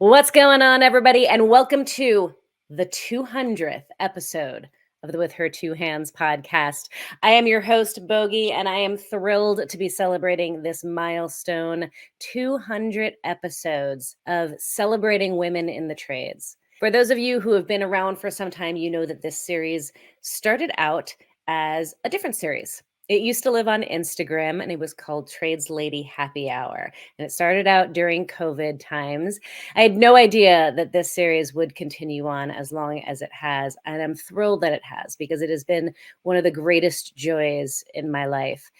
What's going on, everybody? And welcome to the 200th episode of the With Her Two Hands podcast. I am your host, Bogi, and I am thrilled to be celebrating this milestone 200 episodes of celebrating women in the trades. For those of you who have been around for some time, you know that this series started out as a different series. It used to live on Instagram and it was called Trades Lady Happy Hour. And it started out during COVID times. I had no idea that this series would continue on as long as it has. And I'm thrilled that it has because it has been one of the greatest joys in my life.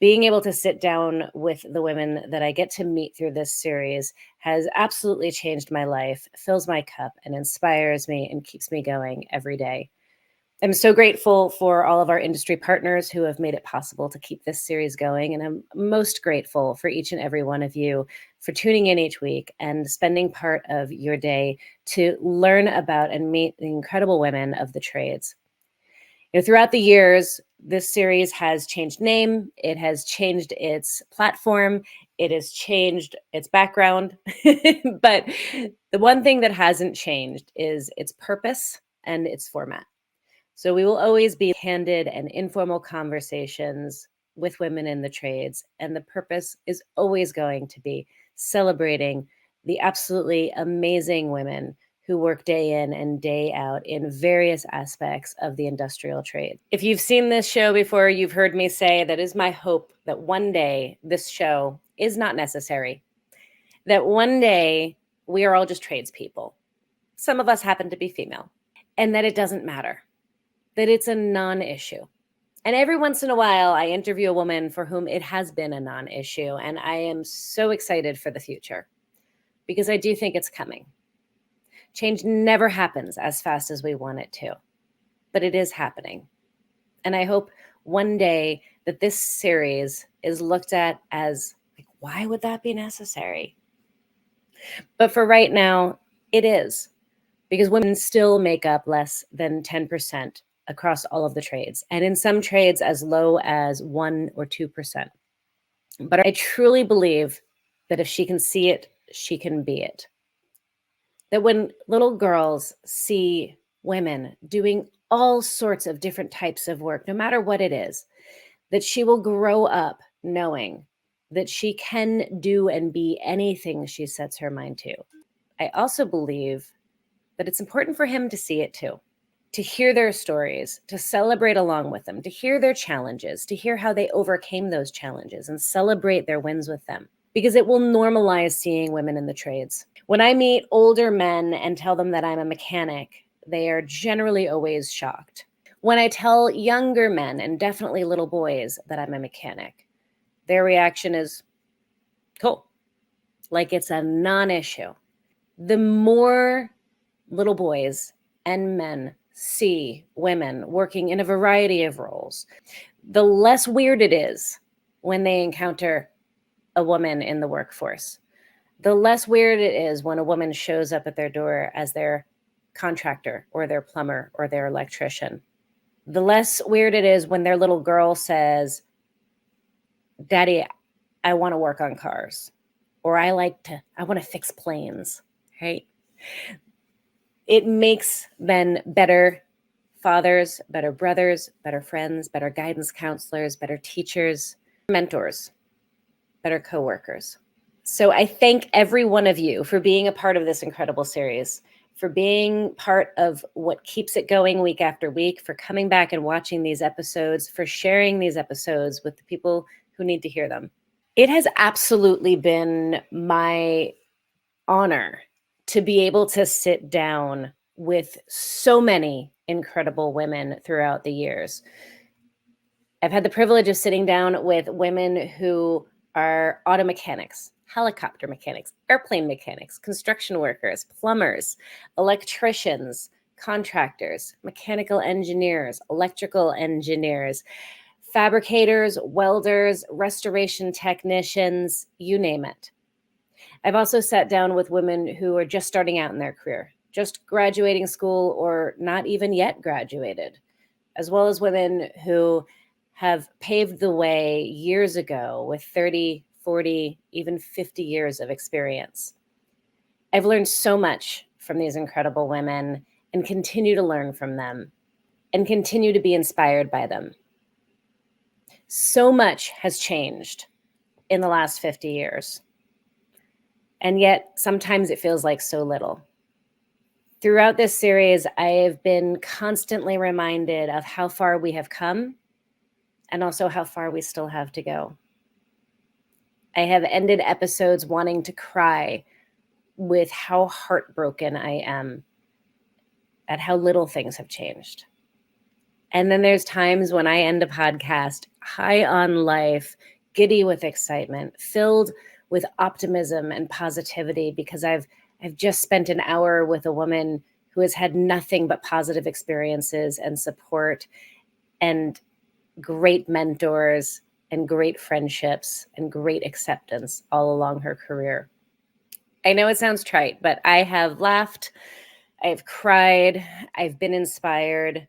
Being able to sit down with the women that I get to meet through this series has absolutely changed my life, fills my cup, and inspires me and keeps me going every day. I'm so grateful for all of our industry partners who have made it possible to keep this series going. And I'm most grateful for each and every one of you for tuning in each week and spending part of your day to learn about and meet the incredible women of the trades. Throughout the years, this series has changed name, it has changed its platform, it has changed its background. But the one thing that hasn't changed is its purpose and its format. So we will always be candid and informal conversations with women in the trades. And the purpose is always going to be celebrating the absolutely amazing women who work day in and day out in various aspects of the industrial trade. If you've seen this show before, you've heard me say that is my hope that one day this show is not necessary, that one day we are all just tradespeople. Some of us happen to be female, and that it doesn't matter, that it's a non-issue. And every once in a while, I interview a woman for whom it has been a non-issue, and I am so excited for the future because I do think it's coming. Change never happens as fast as we want it to, but it is happening. And I hope one day that this series is looked at as, like, why would that be necessary? But for right now, it is, because women still make up less than 10% across all of the trades, and in some trades as low as 1 or 2%. But I truly believe that if she can see it, she can be it. That when little girls see women doing all sorts of different types of work, no matter what it is, that she will grow up knowing that she can do and be anything she sets her mind to. I also believe that it's important for him to see it too, to hear their stories, to celebrate along with them, to hear their challenges, to hear how they overcame those challenges and celebrate their wins with them, because it will normalize seeing women in the trades. When I meet older men and tell them that I'm a mechanic, they are generally always shocked. When I tell younger men, and definitely little boys, that I'm a mechanic, their reaction is, cool, like it's a non-issue. The more little boys and men see women working in a variety of roles, the less weird it is when they encounter a woman in the workforce. The less weird it is when a woman shows up at their door as their contractor or their plumber or their electrician. The less weird it is when their little girl says, Daddy, I want to work on cars, or I want to fix planes, right? It makes men better fathers, better brothers, better friends, better guidance counselors, better teachers, mentors, better coworkers. So I thank every one of you for being a part of this incredible series, for being part of what keeps it going week after week, for coming back and watching these episodes, for sharing these episodes with the people who need to hear them. It has absolutely been my honor to be able to sit down with so many incredible women throughout the years. I've had the privilege of sitting down with women who are auto mechanics, helicopter mechanics, airplane mechanics, construction workers, plumbers, electricians, contractors, mechanical engineers, electrical engineers, fabricators, welders, restoration technicians, you name it. I've also sat down with women who are just starting out in their career, just graduating school or not even yet graduated, as well as women who have paved the way years ago with 30, 40, even 50 years of experience. I've learned so much from these incredible women and continue to learn from them and continue to be inspired by them. So much has changed in the last 50 years. And yet sometimes it feels like so little. Throughout this series, I have been constantly reminded of how far we have come and also how far we still have to go. I have ended episodes wanting to cry with how heartbroken I am at how little things have changed. And then there's times when I end a podcast high on life, giddy with excitement, filled with optimism and positivity because I've just spent an hour with a woman who has had nothing but positive experiences and support and great mentors and great friendships and great acceptance all along her career. I know it sounds trite, but I have laughed, I've cried, I've been inspired,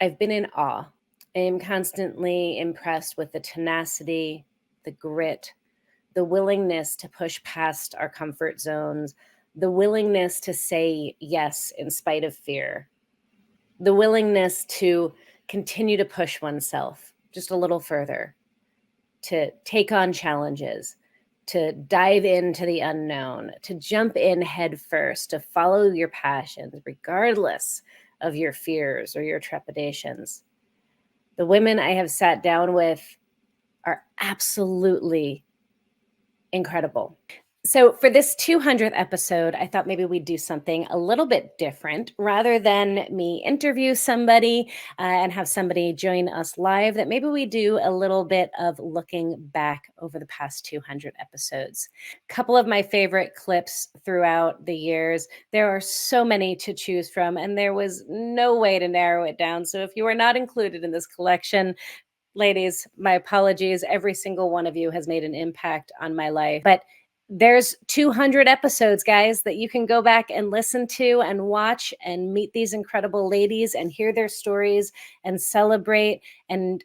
I've been in awe. I am constantly impressed with the tenacity, the grit, the willingness to push past our comfort zones, the willingness to say yes in spite of fear, the willingness to continue to push oneself just a little further, to take on challenges, to dive into the unknown, to jump in head first, to follow your passions, regardless of your fears or your trepidations. The women I have sat down with are absolutely incredible. So for this 200th episode, I thought maybe we'd do something a little bit different. Rather than me interview somebody and have somebody join us live, that maybe we do a little bit of looking back over the past 200 episodes. A couple of my favorite clips throughout the years. There are so many to choose from, and there was no way to narrow it down. So if you are not included in this collection, ladies, my apologies. Every single one of you has made an impact on my life. But there's 200 episodes, guys, that you can go back and listen to and watch and meet these incredible ladies and hear their stories and celebrate and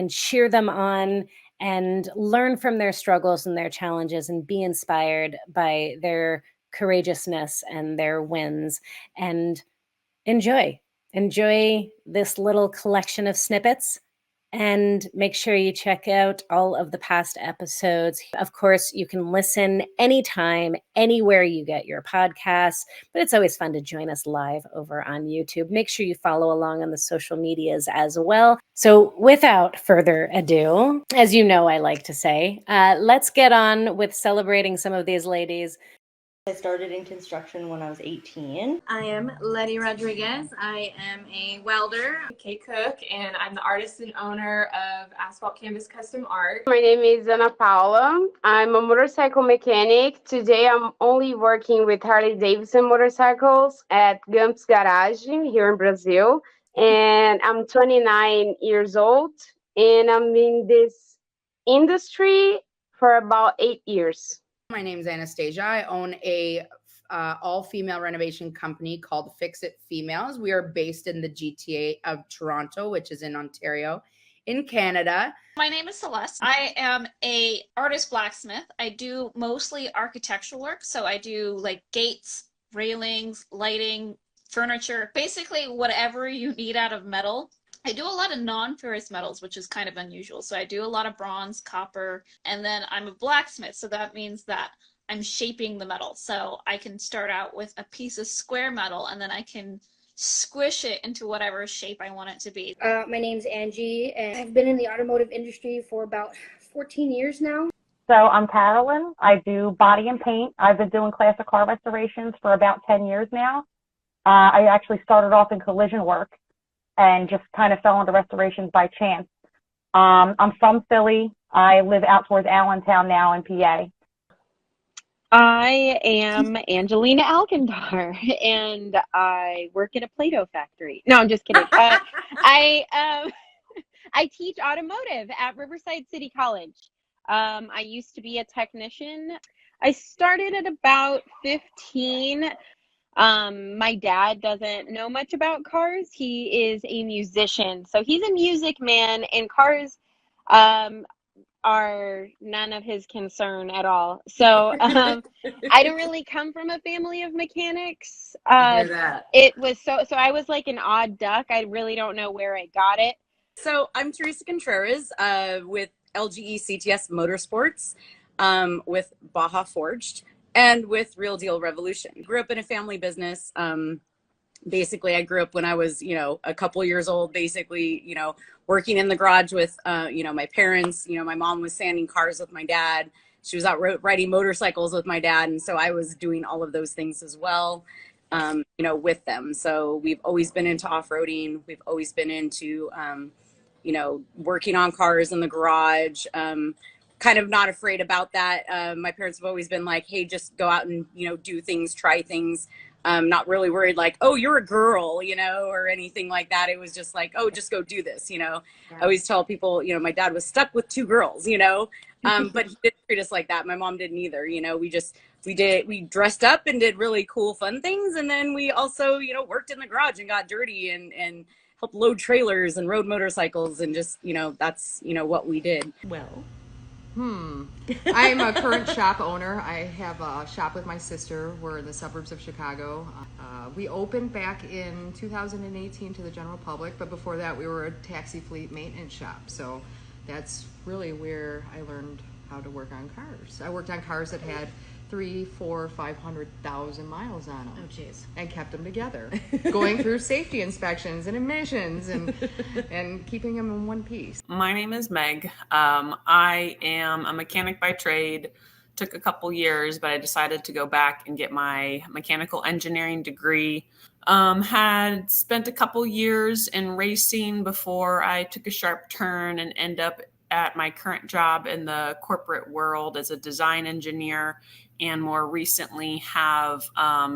cheer them on and learn from their struggles and their challenges and be inspired by their courageousness and their wins and enjoy this little collection of snippets. And make sure you check out all of the past episodes. Of course, you can listen anytime, anywhere you get your podcasts, but it's always fun to join us live over on YouTube. Make sure you follow along on the social medias as well. So without further ado, as you know I like to say, let's get on with celebrating some of these ladies. I started in construction when I was 18. I am Letty Rodriguez. I am a welder. Kate Cook, and I'm the artist and owner of Asphalt Canvas Custom Art. My name is Ana Paula. I'm a motorcycle mechanic. Today I'm only working with Harley Davidson motorcycles at Gumps Garage here in Brazil. And I'm 29 years old, and I'm in this industry for about 8 years. My name is Anastasia. I own a all-female renovation company called Fix It Females. We are based in the GTA of Toronto, which is in Ontario, in Canada. My name is Celeste. I am a artist blacksmith. I do mostly architectural work, so I do like gates, railings, lighting, furniture, basically whatever you need out of metal. I do a lot of non-ferrous metals, which is kind of unusual. So I do a lot of bronze, copper, and then I'm a blacksmith. So that means that I'm shaping the metal. So I can start out with a piece of square metal, and then I can squish it into whatever shape I want it to be. My name's Angie, and I've been in the automotive industry for about 14 years now. So I'm Carolyn. I do body and paint. I've been doing classic car restorations for about 10 years now. I actually started off in collision work and just kind of fell into restorations by chance. I'm from Philly. I live out towards Allentown now in PA. I am Angelina Alcandar, and I work at a Play-Doh factory. No, I'm just kidding. I teach automotive at Riverside City College. I used to be a technician. I started at about 15. My dad doesn't know much about cars. He is a musician, so he's a music man, and cars are none of his concern at all. So I don't really come from a family of mechanics. I hear that. It was so I was like an odd duck. I really don't know where I got it. So I'm Teresa Contreras with LGE CTS Motorsports, with Baja Forged, and with Real Deal Revolution. Grew up in a family business. Basically, I grew up when I was, a couple years old, basically, working in the garage with, my parents. My mom was sanding cars with my dad. She was out riding motorcycles with my dad. And so I was doing all of those things as well, with them. So we've always been into off-roading. We've always been into, working on cars in the garage. Kind of not afraid about that. My parents have always been like, hey, just go out and, do things, try things. Not really worried like, oh, you're a girl, or anything like that. It was just like, oh, just go do this, I always tell people, my dad was stuck with two girls, but he didn't treat us like that. My mom didn't either. We dressed up and did really cool, fun things. And then we also, worked in the garage and got dirty and helped load trailers and rode motorcycles and just, that's, what we did. Well, I'm a current shop owner. I have a shop with my sister. We're in the suburbs of Chicago. We opened back in 2018 to the general public, but before that we were a taxi fleet maintenance shop. So that's really where I learned how to work on cars. I worked on cars that had 300,000, 400,000, 500,000 miles on them. Oh, jeez. And kept them together, going through safety inspections and emissions and keeping them in one piece. My name is Meg. I am a mechanic by trade. Took a couple years, but I decided to go back and get my mechanical engineering degree. Had spent a couple years in racing before I took a sharp turn and end up at my current job in the corporate world as a design engineer, and more recently have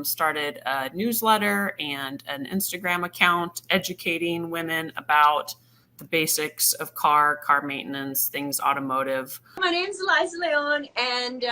started a newsletter and an Instagram account educating women about the basics of car maintenance, things automotive. My name's Eliza Leon, and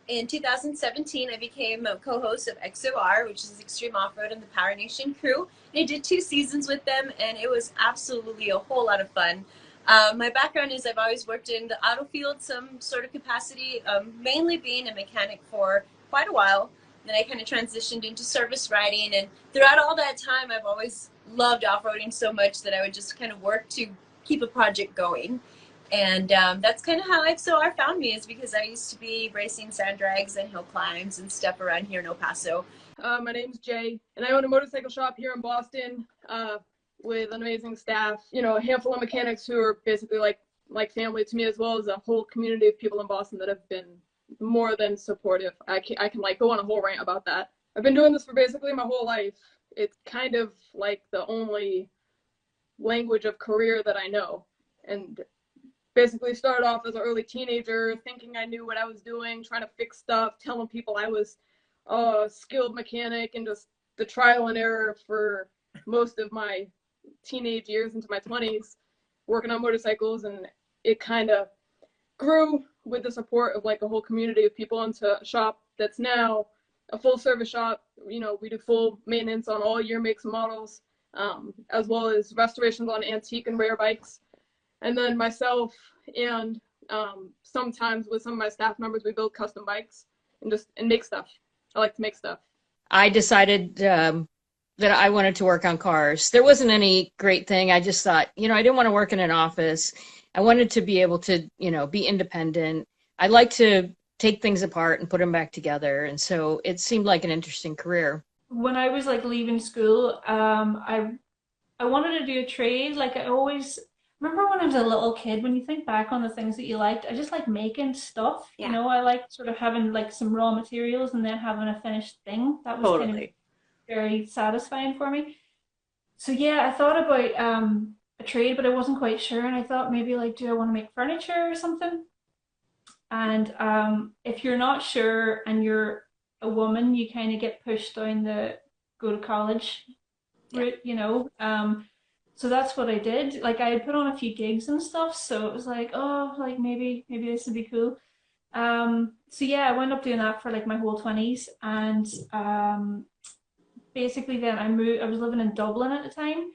in 2017 I became a co-host of XOR, which is Extreme Off-Road and the Power Nation crew. And I did 2 seasons with them, and it was absolutely a whole lot of fun. My background is I've always worked in the auto field, some sort of capacity, mainly being a mechanic for quite a while. Then I kind of transitioned into service riding, and throughout all that time I've always loved off-roading so much that I would just kind of work to keep a project going. And that's kind of how XOR found me, is because I used to be racing sand drags and hill climbs and stuff around here in El Paso. My name's Jay, and I own a motorcycle shop here in Boston with an amazing staff, a handful of mechanics who are basically like family to me, as well as a whole community of people in Boston that have been more than supportive. I can go on a whole rant about that. I've been doing this for basically my whole life. It's kind of like the only language of career that I know, and basically started off as an early teenager thinking I knew what I was doing, trying to fix stuff, telling people I was a skilled mechanic, and just the trial and error for most of my teenage years into my 20s working on motorcycles. And it kind of grew with the support of a whole community of people into a shop that's now a full service shop. We do full maintenance on all year makes and models, as well as restorations on antique and rare bikes. And then myself and sometimes with some of my staff members, we build custom bikes and make stuff. I like to make stuff. I decided that I wanted to work on cars. There wasn't any great thing. I just thought, I didn't want to work in an office. I wanted to be able to, be independent. I like to take things apart and put them back together. And so it seemed like an interesting career. When I was leaving school, I wanted to do a trade. I always remember when I was a little kid, when you think back on the things that you liked, I just like making stuff. Yeah. I liked sort of having some raw materials and then having a finished thing. That was kind of very satisfying for me. So yeah, I thought about a trade, but I wasn't quite sure, and I thought maybe do I want to make furniture or something? And if you're not sure and you're a woman, you kind of get pushed down the go to college route, so that's what I did. I had put on a few gigs and stuff, so it was maybe this would be cool. So yeah, I wound up doing that for my whole 20s, and basically then I was living in Dublin at the time.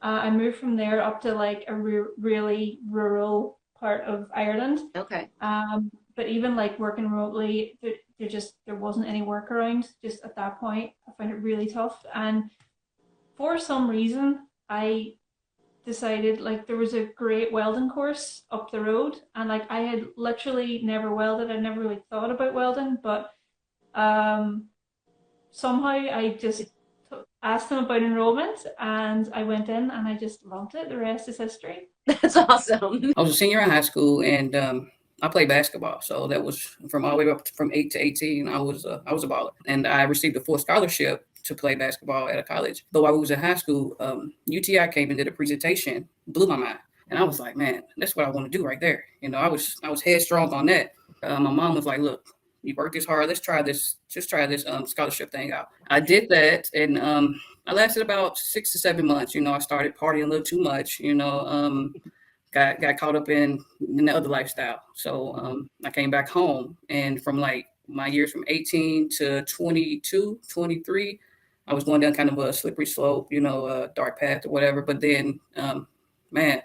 I moved from there up to a really rural part of Ireland. Okay. But even like working remotely, there wasn't any work around just at that point. I found it really tough. And for some reason, I decided like there was a great welding course up the road, and like I had literally never welded. I never really thought about welding, but somehow I just asked them about enrollment, and I went in and I just loved it. The rest is history. That's awesome. I was a senior in high school, and I played basketball. So that was from all the way up from 8 to 18. I was a baller, and I received a full scholarship to play basketball at a college. Though I was in high school, UTI came and did a presentation, blew my mind, and I was like, man, that's what I want to do right there. You know, I was headstrong on that. My mom was like, look, you work this hard. Let's try this. Just try this scholarship thing out. I did that, and I lasted about 6 to 7 months. You know, I started partying a little too much. You know, got caught up in the other lifestyle. So I came back home, and from like my years from 18 to 22, 23, I was going down kind of a slippery slope, you know, a dark path or whatever. But then, man,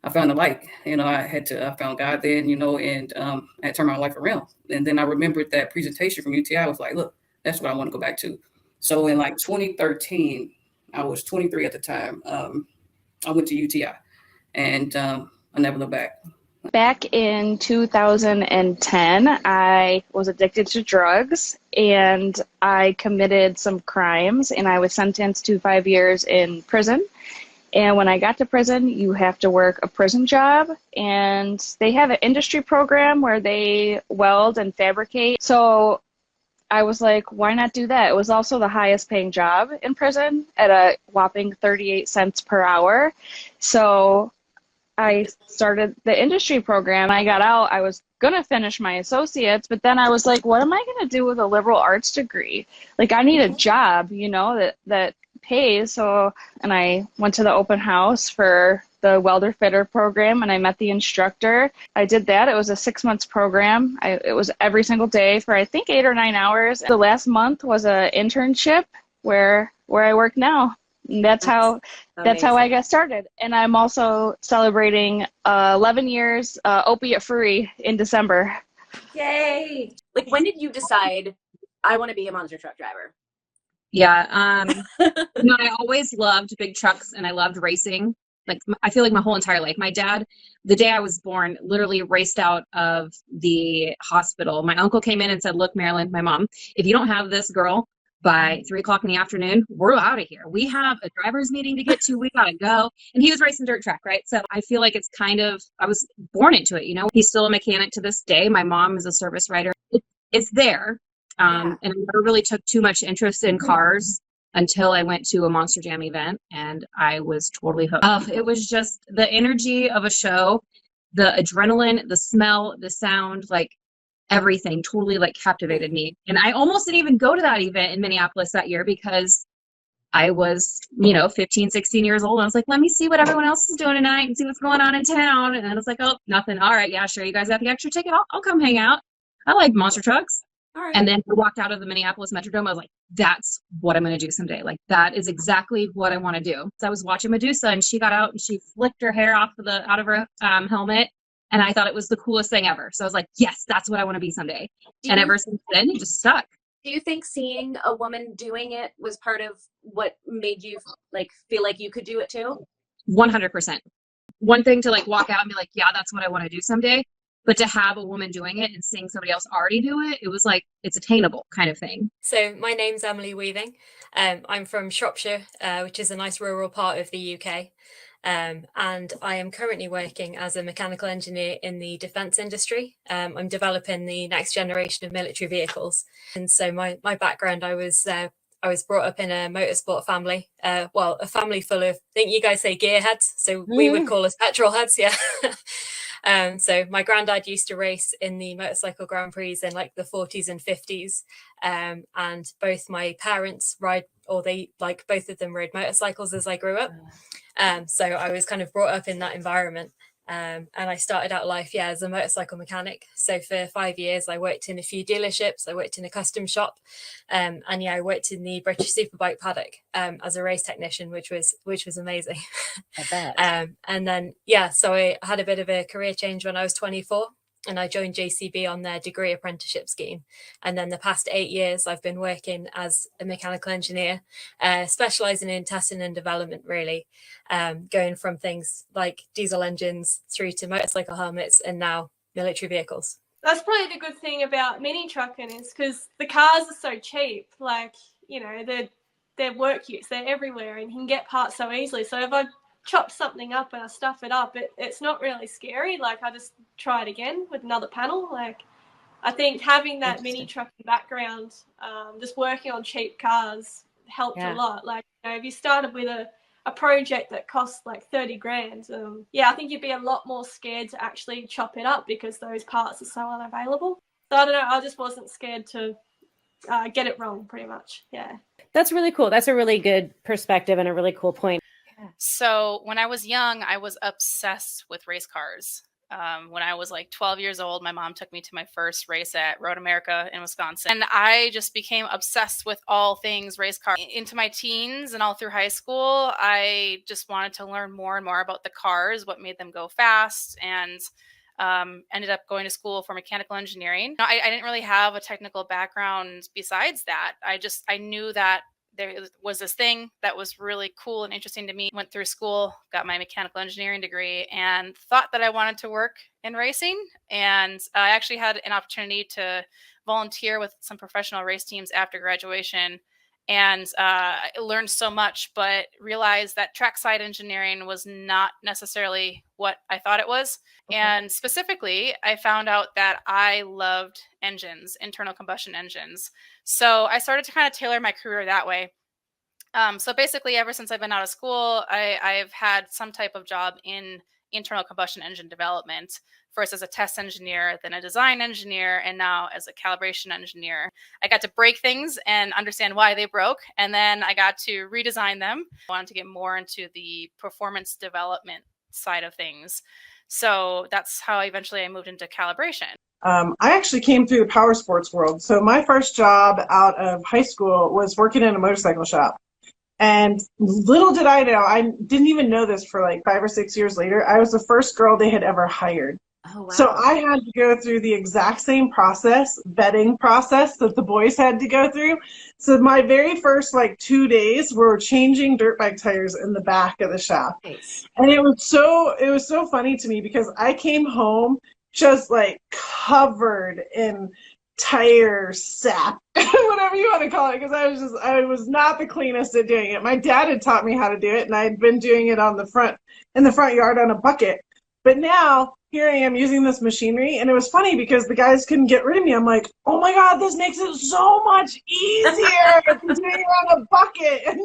I found the light. You know, I found God then, you know, and I had turned my life around. And then I remembered that presentation from UTI. I was like, look, that's what I want to go back to. So in like 2013, I was 23 at the time. I went to UTI, and I never looked back. Back in 2010, I was addicted to drugs, and I committed some crimes, and I was sentenced to 5 years in prison. And when I got to prison, you have to work a prison job, and they have an industry program where they weld and fabricate. So I was like, why not do that? It was also the highest paying job in prison at a whopping 38 cents per hour. So I started the industry program. I got out. I was going to finish my associates, but then I was like, what am I going to do with a liberal arts degree? Like, I need a job, you know, that pays. So, and I went to the open house for the welder fitter program, and I met the instructor. I did that. It was a 6 months program. It was every single day for I think 8 or 9 hours. The last month was an internship where I work now. And that's how I got started. And I'm also celebrating 11 years opiate free in December. Yay! Like, when did you decide I want to be a monster truck driver? Yeah, you know, I always loved big trucks and I loved racing. Like, I feel like my whole entire life. My dad, the day I was born, literally raced out of the hospital. My uncle came in and said, look, Marilyn, my mom, if you don't have this girl by 3 o'clock in the afternoon, we're out of here. We have a driver's meeting to get to. We gotta go. And he was racing dirt track, right? So I feel like it's kind of, I was born into it, you know? He's still a mechanic to this day. My mom is a service writer. It's there. And I never really took too much interest in cars until I went to a Monster Jam event, and I was totally hooked. It was just the energy of a show, the adrenaline, the smell, the sound, like everything totally like captivated me. And I almost didn't even go to that event in Minneapolis that year because I was, you know, 15, 16 years old. I was like, let me see what everyone else is doing tonight and see what's going on in town. And I was like, oh, nothing. All right. Yeah, sure. You guys have the extra ticket. I'll come hang out. I like monster trucks. All right. And then I walked out of the Minneapolis Metrodome. I was like, that's what I'm going to do someday. Like, that is exactly what I want to do. So I was watching Medusa, and she got out and she flicked her hair out of her helmet. And I thought it was the coolest thing ever. So I was like, yes, that's what I want to be someday. And ever since then, it just stuck. Do you think seeing a woman doing it was part of what made you like feel like you could do it too? 100%. One thing to like walk out and be like, yeah, that's what I want to do someday. But to have a woman doing it and seeing somebody else already do it, it was like, it's attainable kind of thing. So my name's Emily Weaving. I'm from Shropshire, which is a nice rural part of the UK. And I am currently working as a mechanical engineer in the defence industry. I'm developing the next generation of military vehicles. And so my background, I was brought up in a motorsport family. Well, a family full of, I think you guys say gearheads. So we would call us petrol heads, yeah. So my granddad used to race in the motorcycle Grand Prix in like the 40s and 50s. And both my parents both of them rode motorcycles as I grew up. So I was kind of brought up in that environment. And I started out life, as a motorcycle mechanic. So for 5 years, I worked in a few dealerships. I worked in a custom shop, and I worked in the British Superbike paddock as a race technician, which was amazing. I bet. And then so I had a bit of a career change when I was 24. And I joined JCB on their degree apprenticeship scheme. And then the past 8 years, I've been working as a mechanical engineer, specializing in testing and development, really, going from things like diesel engines through to motorcycle helmets and now military vehicles. That's probably the good thing about mini trucking is because the cars are so cheap. Like, they're work use, they're everywhere, and you can get parts so easily. So if I chop something up and I stuff it up, it's not really scary. Like, I just try it again with another panel. Like, I think having that mini trucking background, just working on cheap cars helped a lot. Like, if you started with a project that costs like 30 grand, I think you'd be a lot more scared to actually chop it up because those parts are so unavailable. So I don't know, I just wasn't scared to get it wrong, pretty much. Yeah. That's really cool. That's a really good perspective and a really cool point. So when I was young, I was obsessed with race cars. When I was like 12 years old, my mom took me to my first race at Road America in Wisconsin. And I just became obsessed with all things race car. Into my teens and all through high school, I just wanted to learn more and more about the cars, what made them go fast, and ended up going to school for mechanical engineering. I didn't really have a technical background besides that. I knew that there was this thing that was really cool and interesting to me. Went through school, got my mechanical engineering degree, and thought that I wanted to work in racing. And I actually had an opportunity to volunteer with some professional race teams after graduation. And I learned so much, but realized that trackside engineering was not necessarily what I thought it was. Okay. And specifically, I found out that I loved engines, internal combustion engines. So I started to kind of tailor my career that way. So basically, ever since I've been out of school, I've had some type of job in internal combustion engine development, first as a test engineer, then a design engineer, and now as a calibration engineer. I got to break things and understand why they broke, and then I got to redesign them. I wanted to get more into the performance development side of things. So that's how eventually I moved into calibration. I actually came through the power sports world. So my first job out of high school was working in a motorcycle shop. And little did I know, I didn't even know this for like 5 or 6 years later, I was the first girl they had ever hired. Oh, wow. So I had to go through the exact same process, vetting process that the boys had to go through. So my very first like 2 days were changing dirt bike tires in the back of the shop. Nice. And it was so funny to me because I came home just like covered in tire sap, whatever you want to call it, because I was not the cleanest at doing it. My dad had taught me how to do it, and I had been doing it in the front yard on a bucket. But now here I am using this machinery, and it was funny because the guys couldn't get rid of me. I'm like, oh my god, this makes it so much easier than doing it on a bucket in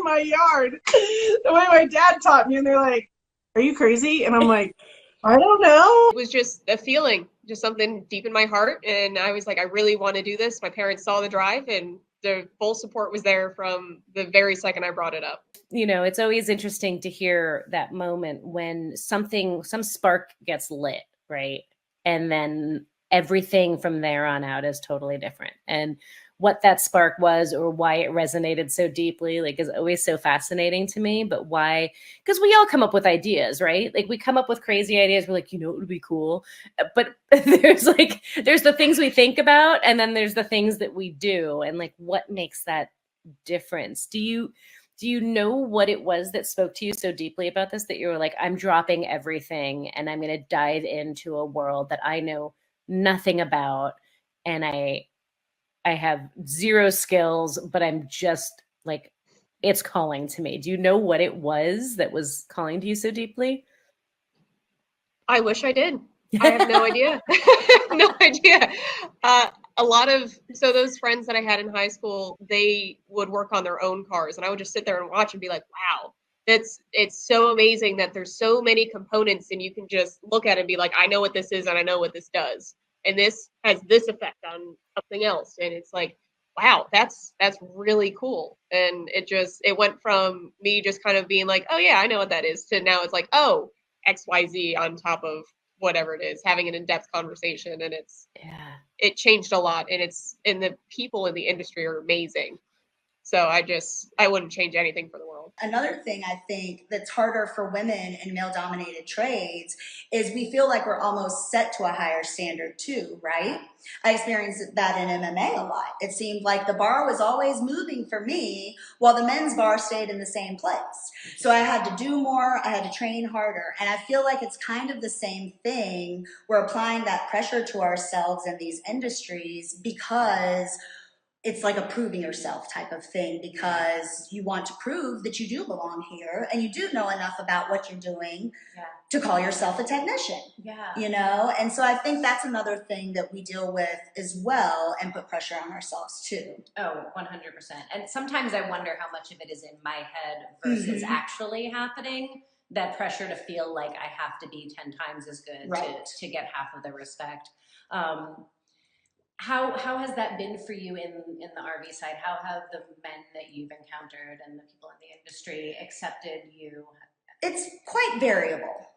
my yard. The way my dad taught me, and they're like, are you crazy? And I'm like, I don't know. It was just a feeling, just something deep in my heart. And I was like, I really want to do this. My parents saw the drive and the full support was there from the very second I brought it up. It's always interesting to hear that moment when some spark gets lit, right? And then everything from there on out is totally different. And what that spark was or why it resonated so deeply, like, is always so fascinating to me. But why? Because we all come up with ideas, right? Like, we come up with crazy ideas. We're like, it would be cool. But there's the things we think about, and then there's the things that we do, and like, what makes that difference? Do you know what it was that spoke to you so deeply about this, that you were like, I'm dropping everything and I'm going to dive into a world that I know nothing about, and I have zero skills, but I'm just like, it's calling to me. Do you know what it was that was calling to you so deeply? I wish I did. I have no idea. No idea. So those friends that I had in high school, they would work on their own cars, and I would just sit there and watch and be like, wow, it's so amazing that there's so many components, and you can just look at it and be like, I know what this is and I know what this does. And this has this effect on something else. And it's like, wow, that's really cool. And it went from me just kind of being like, oh yeah, I know what that is, to now it's like, oh, XYZ on top of whatever it is, having an in-depth conversation. And it changed a lot, and the people in the industry are amazing. So I wouldn't change anything for the world. Another thing I think that's harder for women in male-dominated trades is we feel like we're almost set to a higher standard too, right? I experienced that in MMA a lot. It seemed like the bar was always moving for me while the men's bar stayed in the same place. So I had to do more, I had to train harder. And I feel like it's kind of the same thing. We're applying that pressure to ourselves in these industries because it's like a proving yourself type of thing, because you want to prove that you do belong here and you do know enough about what you're doing to call yourself a technician. You know? And so I think that's another thing that we deal with as well and put pressure on ourselves too. Oh, 100%. And sometimes I wonder how much of it is in my head versus actually happening. That pressure to feel like I have to be 10 times as good to get half of the respect. How has that been for you in the RV side? How have the men that you've encountered and the people in the industry accepted you? It's quite variable.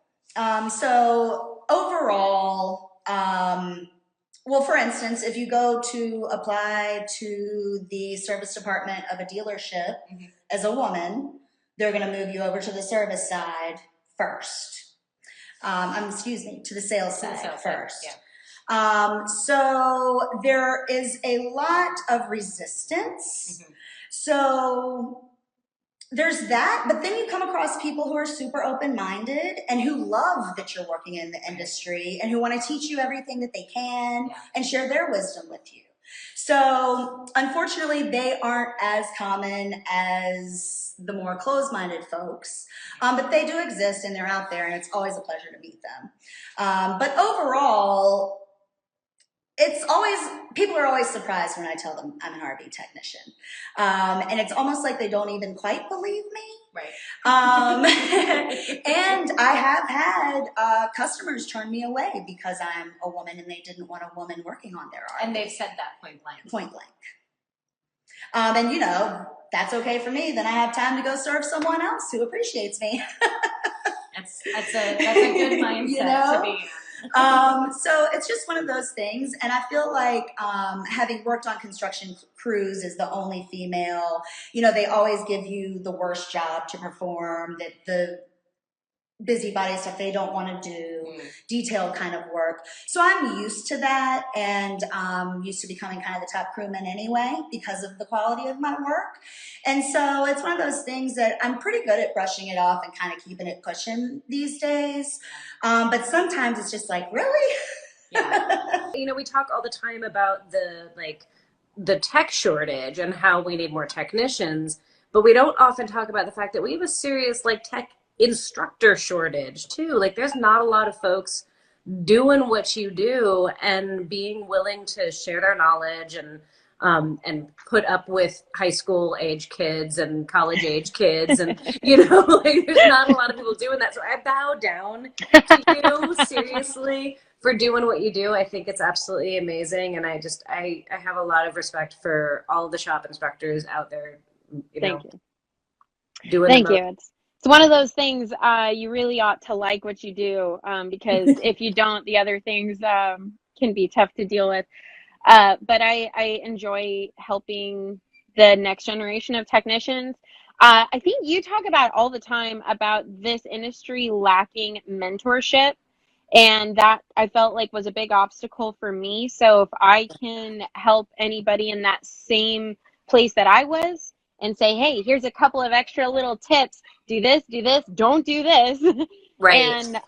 So overall, well, for instance, if you go to apply to the service department of a dealership as a woman, they're going to move you over to the service side first. Excuse me, to the sales side first. So there is a lot of resistance. So there's that, but then you come across people who are super open-minded and who love that you're working in the industry and who want to teach you everything that they can and share their wisdom with you. So unfortunately, they aren't as common as the more closed-minded folks, but they do exist and they're out there, and it's always a pleasure to meet them. But overall, people are always surprised when I tell them I'm an RV technician. And it's almost like they don't even quite believe me. And I have had customers turn me away because I'm a woman and they didn't want a woman working on their RV. And they've said that point blank. Point blank. And you know, that's okay for me. Then I have time to go serve someone else who appreciates me. That's a good mindset You know? to be in. So it's just one of those things. And I feel like having worked on construction crews as the only female, you know, they always give you the worst job to perform, that the busybody stuff they don't want to do, detailed kind of work. So I'm used to that, and used to becoming kind of the top crewman anyway because of the quality of my work. And so it's one of those things that I'm pretty good at brushing it off and kind of keeping it pushing these days. But sometimes it's just like, really? You know, we talk all the time about the tech shortage and how we need more technicians, but we don't often talk about the fact that we have a serious tech instructor shortage too. Like, there's not a lot of folks doing what you do and being willing to share their knowledge and put up with high school age kids and college age kids, and you know, like, there's not a lot of people doing that. So I bow down to you seriously for doing what you do. I think it's absolutely amazing, and I have a lot of respect for all of the shop instructors out there. Thank you. Doing Thank you. It's one of those things you really ought to like what you do, because if you don't, the other things can be tough to deal with. But I enjoy helping the next generation of technicians. I think you talk about all the time about this industry lacking mentorship, and that I felt like was a big obstacle for me. So if I can help anybody in that same place that I was and say, hey, here's a couple of extra little tips, do this, don't do this. And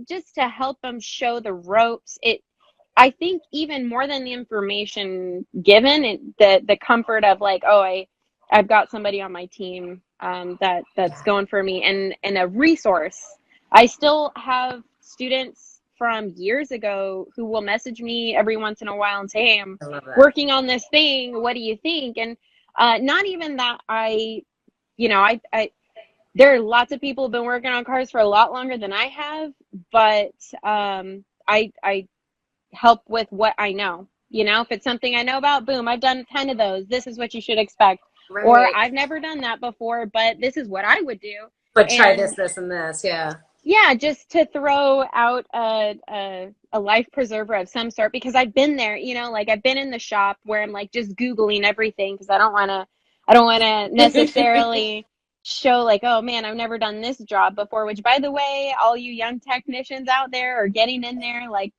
just to help them show the ropes, I think even more than the information given, the comfort of like, oh, I've got somebody on my team that's going for me, and a resource. I still have students from years ago who will message me every once in a while and say, hey, I'm working on this thing. What do you think? And not even that I there are lots of people who've been working on cars for a lot longer than I have, but I help with what I know. You know, if it's something I know about, boom, I've done 10 of those. This is what you should expect. Or I've never done that before, but this is what I would do. But try this, and this. Yeah. Yeah, just to throw out a life preserver of some sort, because I've been there, you know, like I've been in the shop where I'm like just Googling everything because I don't want to necessarily show like, oh man, I've never done this job before, which by the way, all you young technicians out there are getting in there, like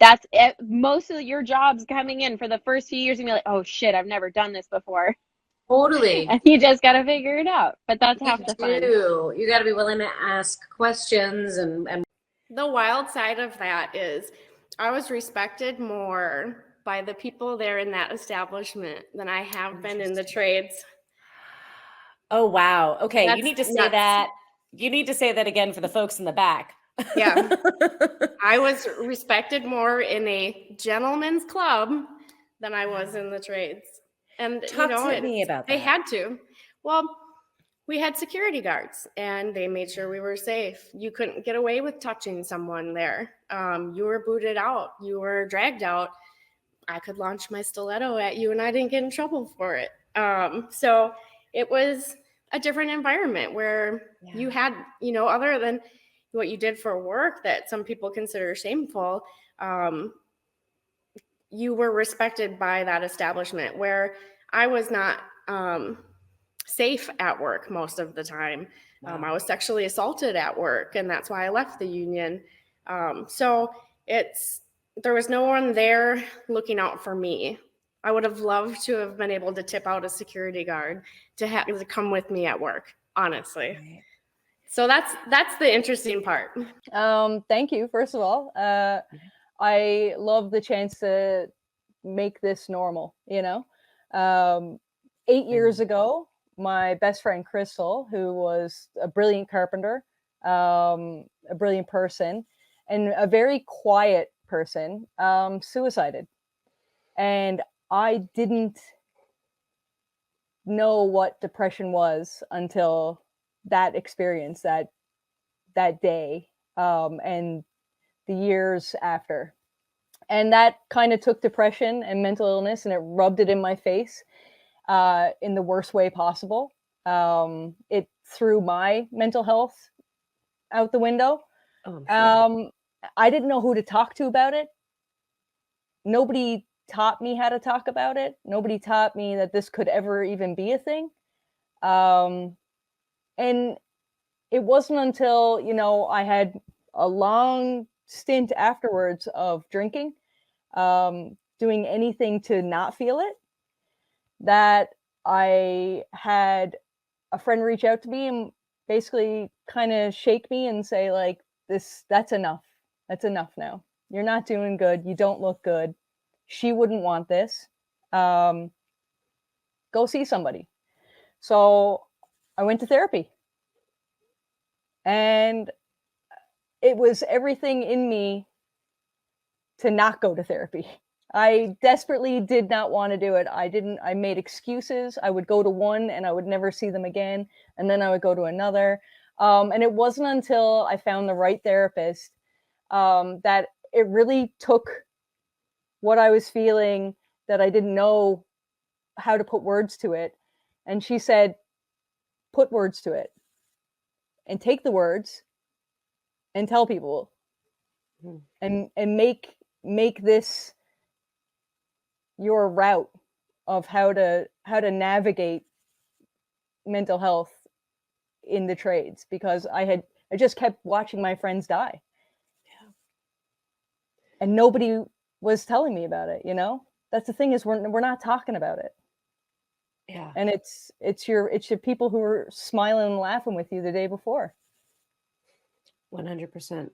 that's it. Most of your jobs coming in for the first few years and be like, oh shit, I've never done this before. Totally. And you just got to figure it out. But that's You half the fun. do. You got to be willing to ask questions and The wild side of that is I was respected more by the people there in that establishment than I have been in the trades. Oh wow. Okay, you That's need to say nuts. that. You need to say that again for the folks in the back. Yeah. I was respected more in a gentleman's club than I was in the trades. And Talk to me about they that. had to. Well, we had security guards and they made sure we were safe. You couldn't get away with touching someone there. You were booted out. You were dragged out. I could launch my stiletto at you and I didn't get in trouble for it. So it was a different environment where you had, you know, other than what you did for work that some people consider shameful, you were respected by that establishment, where I was not safe at work most of the time. I was sexually assaulted at work, and that's why I left the union. So there was no one there looking out for me. I would have loved to have been able to tip out a security guard to come with me at work, honestly. Right. So that's the interesting part. Thank you, first of all. I love the chance to make this normal, you know. 8 years ago, my best friend Crystal, who was a brilliant carpenter, a brilliant person, and a very quiet person, suicided. And I didn't know what depression was until that experience, that day, and the years after. And that kind of took depression and mental illness and it rubbed it in my face in the worst way possible. It threw my mental health out the window. Oh, I'm sure. I didn't know who to talk to about it. Nobody taught me how to talk about it. Nobody taught me that this could ever even be a thing. And it wasn't until, you know, I had a long stint afterwards of drinking, doing anything to not feel it, that I had a friend reach out to me and basically kind of shake me and say, like, that's enough. That's enough now. You're not doing good. You don't look good. She wouldn't want this. Go see somebody. So I went to therapy. And it was everything in me to not go to therapy. I desperately did not want to do it. I made excuses. I would go to one and I would never see them again. And then I would go to another. And it wasn't until I found the right therapist that it really took what I was feeling that I didn't know how to put words to it. And she said, put words to it and take the words and tell people and make this your route of how to navigate mental health in the trades, because I just kept watching my friends die. Yeah. And nobody was telling me about it, you know? That's the thing, is we're not talking about it. Yeah. And it's your people who are smiling and laughing with you the day before. 100%.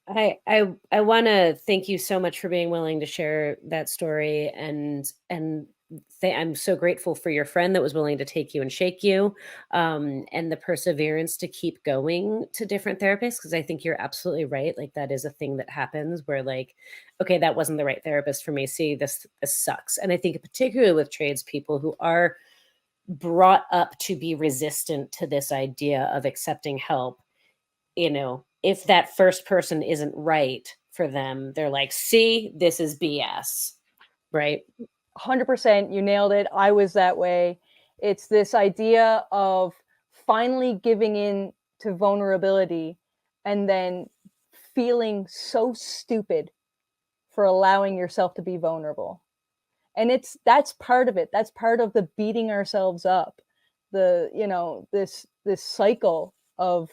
I want to thank you so much for being willing to share that story, and I'm so grateful for your friend that was willing to take you and shake you, and the perseverance to keep going to different therapists, because I think you're absolutely right. Like, that is a thing that happens where, like, okay, that wasn't the right therapist for me. See, this sucks. And I think particularly with tradespeople who are brought up to be resistant to this idea of accepting help, you know, if that first person isn't right for them, they're like, see, this is BS, right? 100%, you nailed it. I was that way. It's this idea of finally giving in to vulnerability and then feeling so stupid for allowing yourself to be vulnerable. And that's part of it. That's part of the beating ourselves up. This cycle of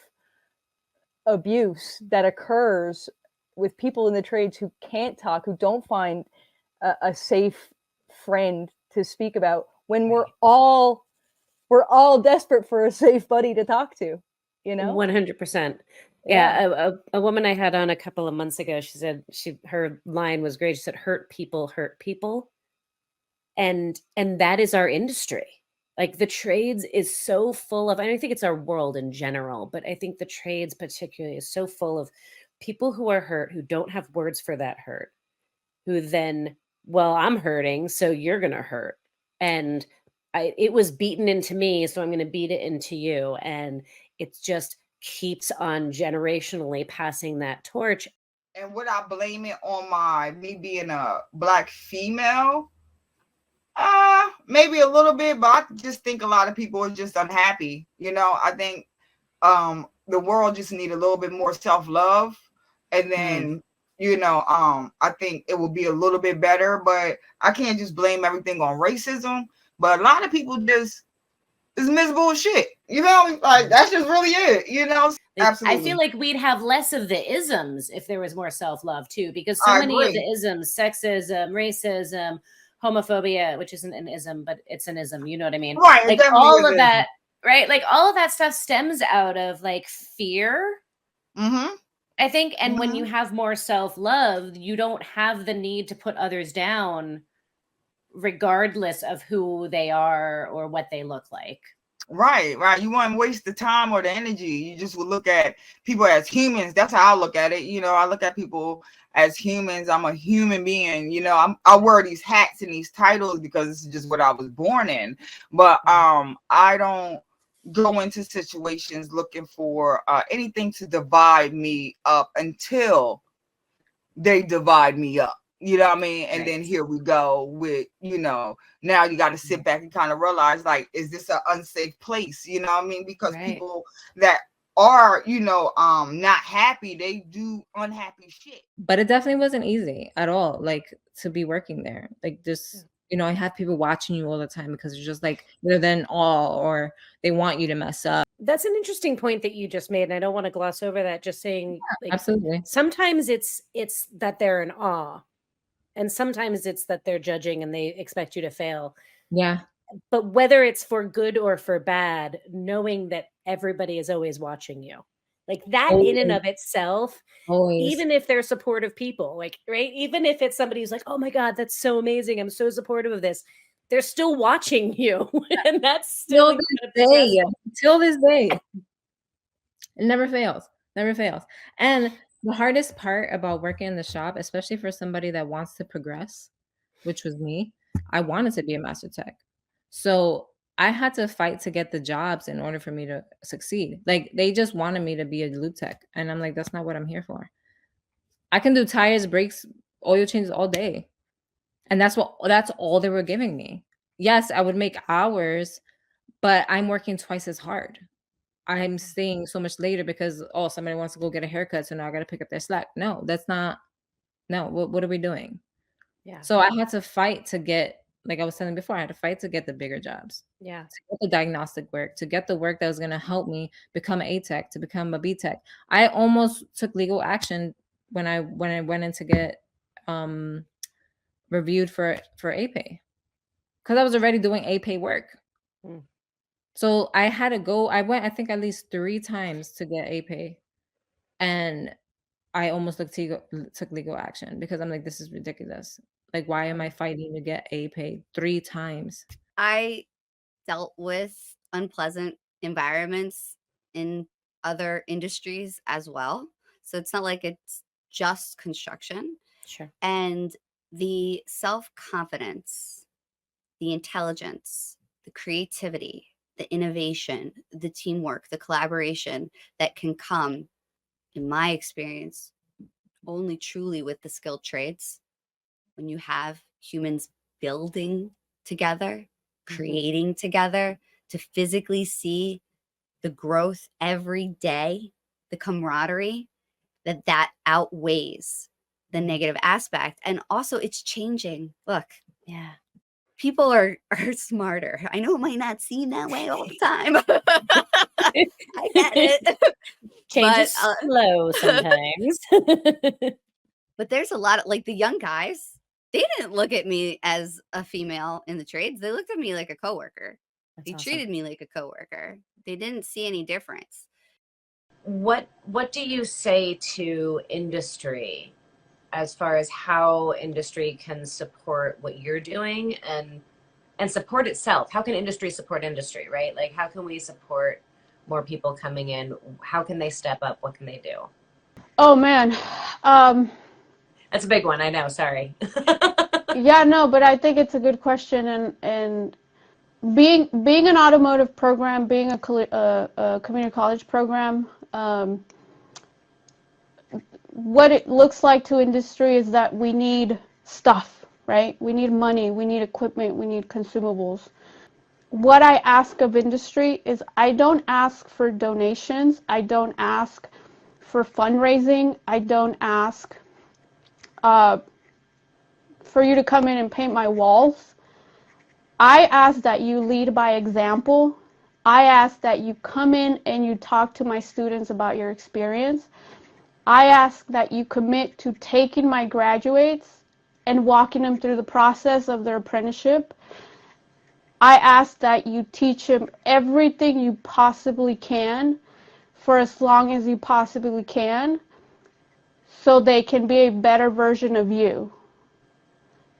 abuse that occurs with people in the trades who can't talk, who don't find a safe friend to speak about, when we're all desperate for a safe buddy to talk to, 100%. Yeah, a woman I had on a couple of months ago, she said her line was great. She said, hurt people, and that is our industry. Like, the trades is so full of, I don't think it's our world in general, but I think the trades particularly is so full of people who are hurt, who don't have words for that hurt, who then, well, I'm hurting, so you're gonna hurt, and it was beaten into me, so I'm gonna beat it into you, and it just keeps on generationally passing that torch. And would I blame it on me being a Black female? Maybe a little bit, but I just think a lot of people are just unhappy. I think the world just need a little bit more self-love, and then I think it will be a little bit better. But I can't just blame everything on racism. But a lot of people just is miserable as shit. Like, that's just really it. Absolutely. I feel like we'd have less of the isms if there was more self-love too, because so many of the isms, sexism, racism, homophobia, which isn't an ism, but it's an ism, you know what I mean? Right. Like, all of that, right? Like, all of that stuff stems out of like fear. Mm-hmm. I think, and when you have more self-love, you don't have the need to put others down regardless of who they are or what they look like. Right. You wouldn't waste the time or the energy. You just would look at people as humans. That's how I look at it. I look at people as humans. I'm a human being. I wear these hats and these titles because this is just what I was born in. But I don't go into situations looking for anything to divide me up until they divide me up. You know what I mean? And then here we go with, now you got to sit back and kind of realize, like, is this an unsafe place? You know what I mean? Because people that are, not happy, they do unhappy shit. But it definitely wasn't easy at all, like, to be working there. Like, just, I have people watching you all the time because it's just like, they're then all, or they want you to mess up. That's an interesting point that you just made, and I don't want to gloss over that. Just saying, like, absolutely. Sometimes it's that they're in awe, and sometimes it's that they're judging and they expect you to fail. Yeah. But whether it's for good or for bad, knowing that everybody is always watching you, like that in and of itself, even if they're supportive people, like, right? Even if it's somebody who's like, oh my God, that's so amazing, I'm so supportive of this, they're still watching you. And that's still till this day. It never fails. And the hardest part about working in the shop, especially for somebody that wants to progress, which was me, I wanted to be a master tech. So I had to fight to get the jobs in order for me to succeed. Like, they just wanted me to be a loop tech. And I'm like, that's not what I'm here for. I can do tires, brakes, oil changes all day. And that's all they were giving me. Yes, I would make hours, but I'm working twice as hard. I'm staying so much later because, somebody wants to go get a haircut, so now I got to pick up their slack. No, that's not. No, what are we doing? Yeah. So I had to fight to get, like I was saying before, I had to fight to get the bigger jobs. Yeah. To get the diagnostic work, to get the work that was going to help me become an A tech, to become a B tech. I almost took legal action when I went in to get reviewed for APAY, because I was already doing APAY work. So I had to go. I went, I think, at least 3 times to get APAY, and I almost took legal action because I'm like, this is ridiculous. Like, why am I fighting to get APAY 3 times? I dealt with unpleasant environments in other industries as well. So it's not like it's just construction. Sure. And the self-confidence, the intelligence, the creativity, the innovation, the teamwork, the collaboration that can come, in my experience, only truly with the skilled trades, when you have humans building together, creating together, to physically see the growth every day the camaraderie, that outweighs the negative aspect. And also it's changing. Look, yeah, people are smarter. I know it might not seem that way all the time. I get it. change But, is slow sometimes. but there's a lot of, like, the young guys, they didn't look at me as a female in the trades. They looked at me like a coworker. They awesome. treated me like a coworker. They didn't see any difference. What do you say to industry as far as how industry can support what you're doing and support itself? How can industry support industry, right? Like, how can we support more people coming in? How can they step up? What can they do? Oh man. That's a big one, I know, sorry. Yeah, no, but I think it's a good question, and being an automotive program, being a community college program, what it looks like to industry is that we need stuff, right? We need money, we need equipment, we need consumables. What I ask of industry is I don't ask for donations, I don't ask for fundraising, I don't ask for you to come in and paint my walls. I ask that you lead by example. I ask that you come in and you talk to my students about your experience. I ask that you commit to taking my graduates and walking them through the process of their apprenticeship. I ask that you teach them everything you possibly can for as long as you possibly can so they can be a better version of you.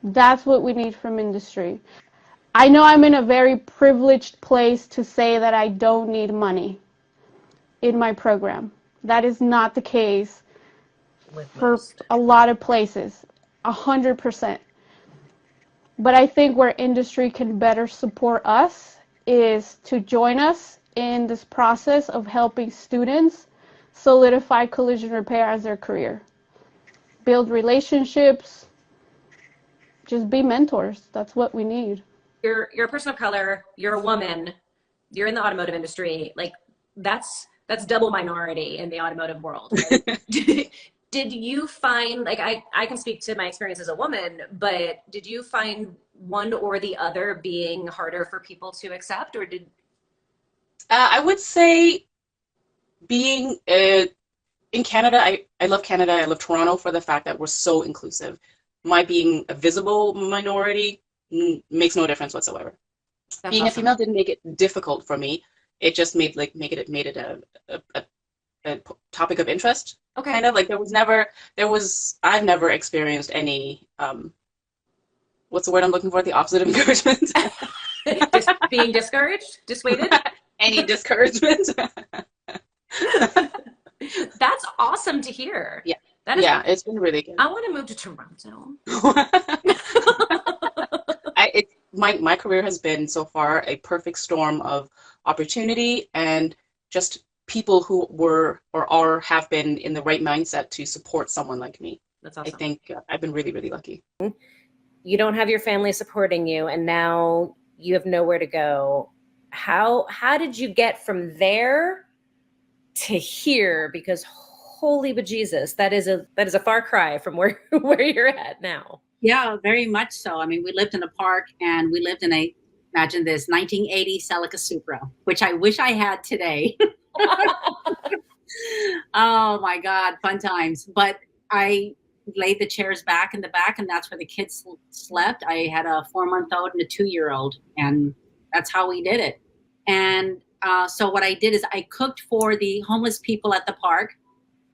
That's what we need from industry. I know I'm in a very privileged place to say that I don't need money in my program. That is not the case for a lot of places, 100%. But I think where industry can better support us is to join us in this process of helping students solidify collision repair as their career. Build relationships, just be mentors. That's what we need. You're a person of color, you're a woman, you're in the automotive industry, like that's double minority in the automotive world, right? Did you find, like, I can speak to my experience as a woman, but did you find one or the other being harder for people to accept, or did? I would say being in Canada, I love Canada, I love Toronto for the fact that we're so inclusive. My being a visible minority makes no difference whatsoever. That's being awesome. a female didn't make it difficult for me. It just made it a topic of interest. Okay. Kind of like I've never experienced any what's the word I'm looking for? The opposite of encouragement. Just being discouraged? Dissuaded? Any discouragement. That's awesome to hear. Yeah. That is, yeah, it's been really good. I want to move to Toronto. My career has been so far a perfect storm of opportunity and just people who were or have been in the right mindset to support someone like me. That's awesome. I think I've been really, really lucky. You don't have your family supporting you, and now you have nowhere to go. How did you get from there to here? Because holy bejesus, that is a far cry from where you're at now. Yeah, very much so. I mean, we lived in a park, and we lived in imagine this, 1980 Celica Supra, which I wish I had today. Oh my God, fun times. But I laid the chairs back in the back, and that's where the kids slept. I had a 4-month-old and a 2-year-old, and that's how we did it. And so what I did is I cooked for the homeless people at the park,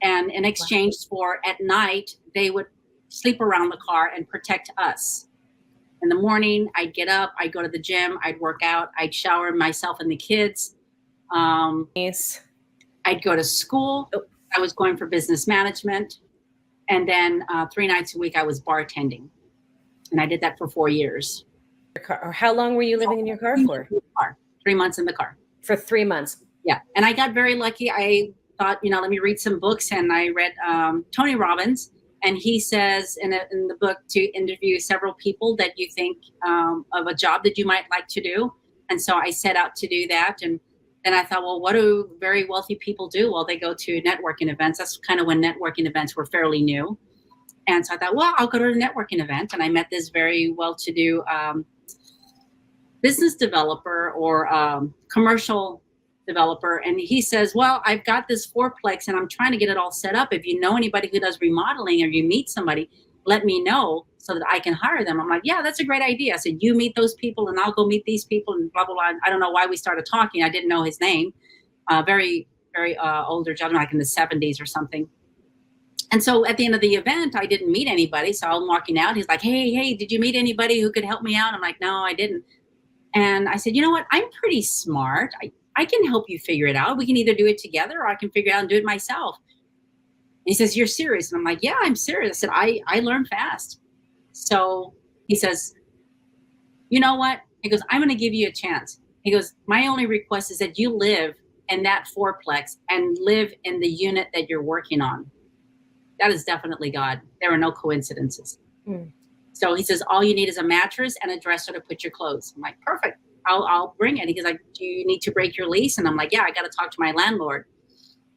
and in exchange for at night, they would sleep around the car and protect us. In the morning, I'd get up, I'd go to the gym, I'd work out, I'd shower myself and the kids. I'd go to school. I was going for business management. And then 3 nights a week, I was bartending. And I did that for 4 years. How long were you living in your car for? 3 months in the car. For 3 months? Yeah. And I got very lucky. I thought, let me read some books. And I read Tony Robbins. And he says in the book to interview several people that you think of a job that you might like to do. And so I set out to do that. And then I thought, well, what do very wealthy people do? Well, they go to networking events. That's kind of when networking events were fairly new. And so I thought, well, I'll go to a networking event. And I met this very well-to-do business developer or commercial developer. And he says, well, I've got this fourplex and I'm trying to get it all set up. If you know anybody who does remodeling or you meet somebody, let me know so that I can hire them. I'm like, yeah, that's a great idea. I said, you meet those people and I'll go meet these people and blah, blah, blah. I don't know why we started talking. I didn't know his name. Very older gentleman, like in the 70s or something. And so at the end of the event, I didn't meet anybody. So I'm walking out. He's like, hey, did you meet anybody who could help me out? I'm like, no, I didn't. And I said, you know what? I'm pretty smart. I can help you figure it out. We can either do it together or I can figure it out and do it myself. And he says, you're serious? And I'm like, yeah, I'm serious. I said, I learn fast. So he says, you know what? He goes, I'm going to give you a chance. He goes, my only request is that you live in that fourplex and live in the unit that you're working on. That is definitely God. There are no coincidences. Mm. So he says, all you need is a mattress and a dresser to put your clothes. I'm like, perfect. I'll bring it. He goes like, do you need to break your lease? And I'm like, yeah, I got to talk to my landlord.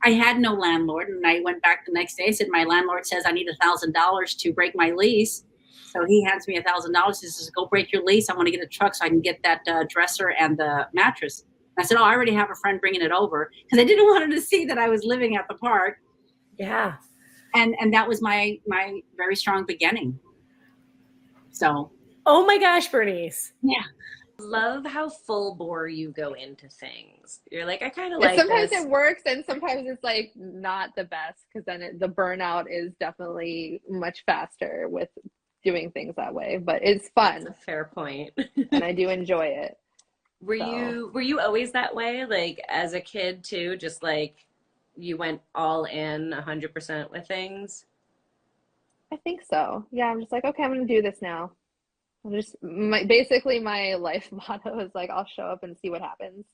I had no landlord. And I went back the next day. I said, my landlord says I need $1,000 to break my lease. So he hands me $1,000. He says, go break your lease. I want to get a truck so I can get that dresser and the mattress. And I said, oh, I already have a friend bringing it over because I didn't want him to see that I was living at the park. Yeah. And that was my very strong beginning. So. Oh my gosh, Bernice. Yeah. Love how full bore you go into things. You're like, I kind of like sometimes this. It works and sometimes it's like not the best because then the burnout is definitely much faster with doing things that way, but it's fun. That's a fair point. And I do enjoy it. Were you always that way? Like as a kid too, just like you went all in 100% with things? I think so. Yeah, I'm just like, okay, I'm going to do this now. Basically my life motto is like, I'll show up and see what happens.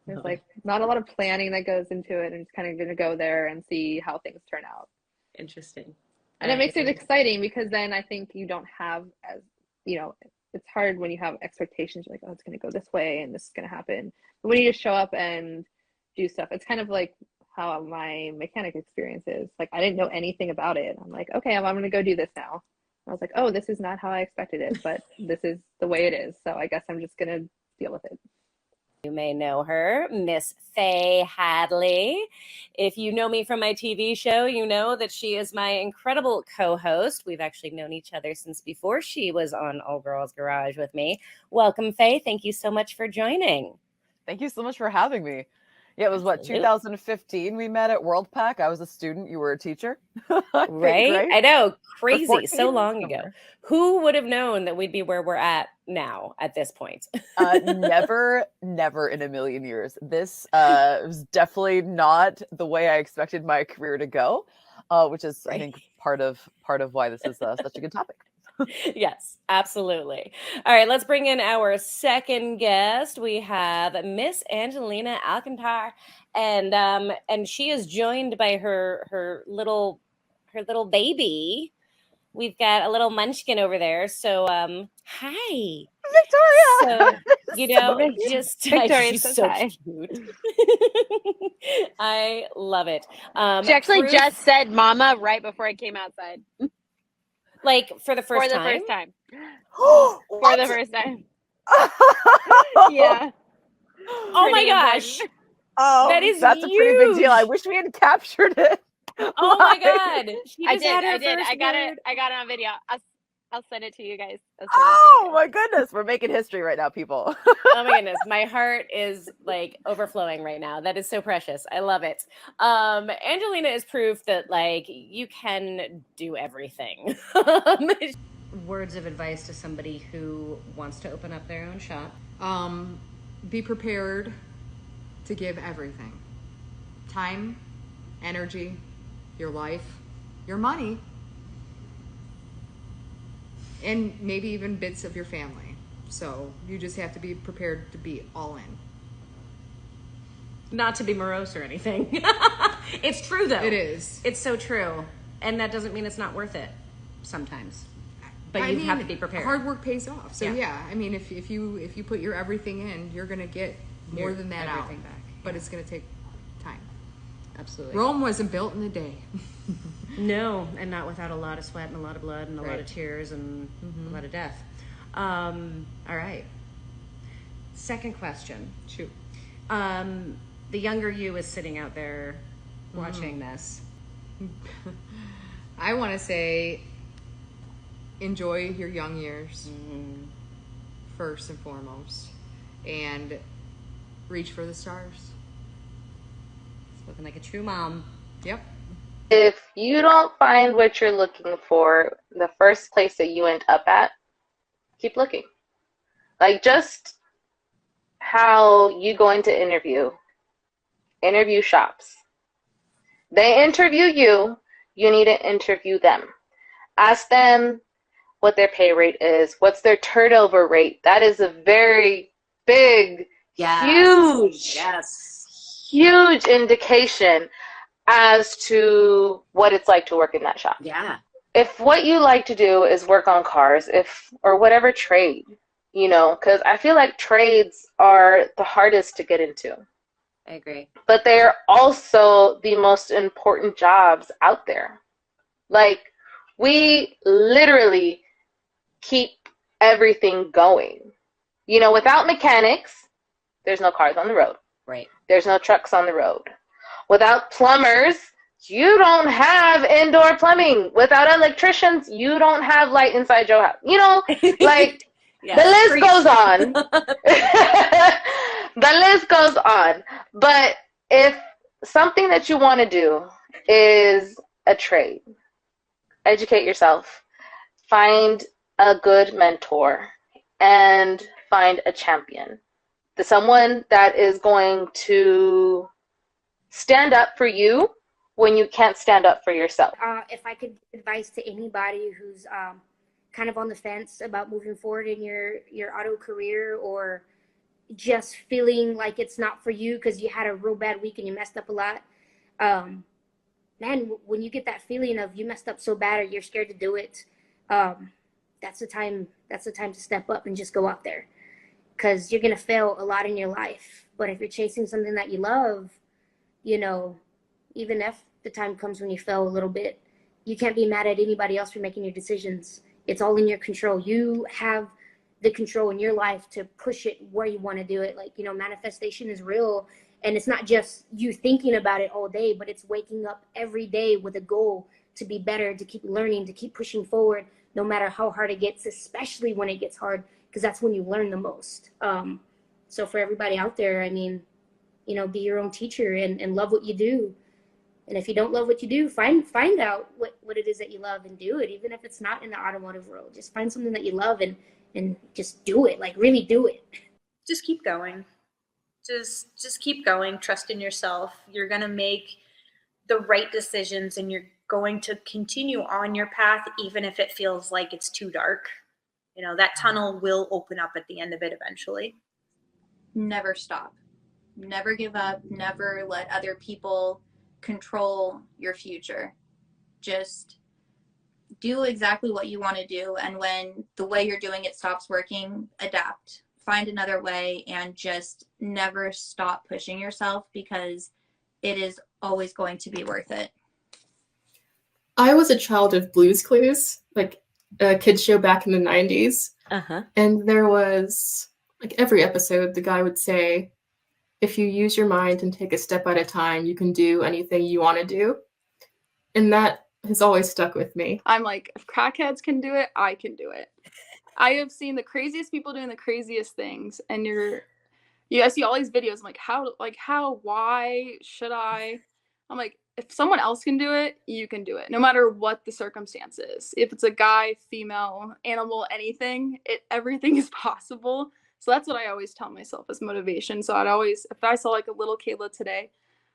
There's like not a lot of planning that goes into it, and it's kind of going to go there and see how things turn out. Interesting. And it makes it exciting because then I think you don't have as, it's hard when you have expectations. You're like, oh, it's going to go this way and this is going to happen. But when you just show up and do stuff, it's kind of like how my mechanic experience is. Like, I didn't know anything about it. I'm like, okay, I'm going to go do this now. I was like, oh, this is not how I expected it, but this is the way it is. So I guess I'm just going to deal with it. You may know her, Miss Faye Hadley. If you know me from my TV show, you know that she is my incredible co-host. We've actually known each other since before she was on All Girls Garage with me. Welcome, Faye. Thank you so much for joining. Thank you so much for having me. Yeah, it was Absolutely. 2015 we met at World Pack. I was a student. You were a teacher. Right? I know. Crazy. 14, so long ago. Who would have known that we'd be where we're at now at this point? Never in a million years. This was definitely not the way I expected my career to go, which is, right. I think, part of why this is such a good topic. Yes, absolutely. All right, let's bring in our second guest. We have Miss Angelina Alcantar, and she is joined by her little baby. We've got a little munchkin over there. So, hi, Victoria. So just Victoria's she's so cute. I love it. She actually just said "Mama" right before I came outside. Like for the first time? For the first time. Yeah. Oh my gosh. Oh, that's huge. a pretty big deal. I wish we had captured it. Oh my God. She just I had did. her I got word. it. I got it on video. I'll send it to you guys. Oh my goodness. We're making history right now, people. Oh my goodness. My heart is like overflowing right now. That is so precious. I love it. Angelina is proof that like you can do everything. Words of advice to somebody who wants to open up their own shop. Be prepared to give everything. Time, energy, your life, your money, and maybe even bits of your family. So you just have to be prepared to be all in. Not to be morose or anything. It's true though. It is. It's so true. And that doesn't mean it's not worth it sometimes. But you have to be prepared. Hard work pays off. So yeah, I mean if you put your everything in, you're gonna get more than that out. but it's going to take time. Absolutely. Rome wasn't built in a day. No, and not without a lot of sweat and a lot of blood and a lot of tears and a lot of death. All right. Second question. Shoot. The younger you is sitting out there watching this. I want to say enjoy your young years first and foremost, and reach for the stars. Spoken like a true mom. Yep. If you don't find what you're looking for, the first place that you end up at, keep looking. Like just how you go into interview shops. They interview you, you need to interview them. Ask them what their pay rate is, what's their turnover rate. That is a very big, huge indication as to what it's like to work in that shop. Yeah. If what you like to do is work on cars, or whatever trade, because I feel like trades are the hardest to get into. I agree. But they are also the most important jobs out there. Like, we literally keep everything going. Without mechanics, there's no cars on the road. Right. There's no trucks on the road. Without plumbers, you don't have indoor plumbing. Without electricians, you don't have light inside your house. Like, the list goes on. The list goes on. But if something that you want to do is a trade, educate yourself, find a good mentor, and find a champion. Someone that is going to stand up for you when you can't stand up for yourself. If I could give advice to anybody who's kind of on the fence about moving forward in your auto career, or just feeling like it's not for you because you had a real bad week and you messed up a lot, man, when you get that feeling of you messed up so bad or you're scared to do it, that's the time to step up and just go out there, because you're going to fail a lot in your life. But if you're chasing something that you love, even if the time comes when you fail a little bit, you can't be mad at anybody else for making your decisions. It's all in your control. You have the control in your life to push it where you want to do it. Like, manifestation is real, and it's not just you thinking about it all day, but it's waking up every day with a goal to be better, to keep learning, to keep pushing forward, no matter how hard it gets, especially when it gets hard, because that's when you learn the most. So for everybody out there, be your own teacher and love what you do. And if you don't love what you do, find out what it is that you love and do it, even if it's not in the automotive world. Just find something that you love and just do it, like really do it. Just keep going. Just keep going. Trust in yourself. You're going to make the right decisions, and you're going to continue on your path, even if it feels like it's too dark. That tunnel will open up at the end of it eventually. Never stop. Never give up. Never let other people control your future. Just do exactly what you want to do, and when the way you're doing it stops working, adapt. Find another way, and just never stop pushing yourself, because it is always going to be worth it. I was a child of Blue's Clues, like a kids show back in the 90s. And there was, like, every episode, the guy would say, if you use your mind and take a step at a time, you can do anything you want to do. And that has always stuck with me. I'm like, if crackheads can do it, I can do it. I have seen the craziest people doing the craziest things, and I see all these videos. I'm like, how, why should I? I'm like, if someone else can do it, you can do it, no matter what the circumstances. If it's a guy, female, animal, anything, everything is possible. So that's what I always tell myself as motivation. So if I saw like a little Kayla today,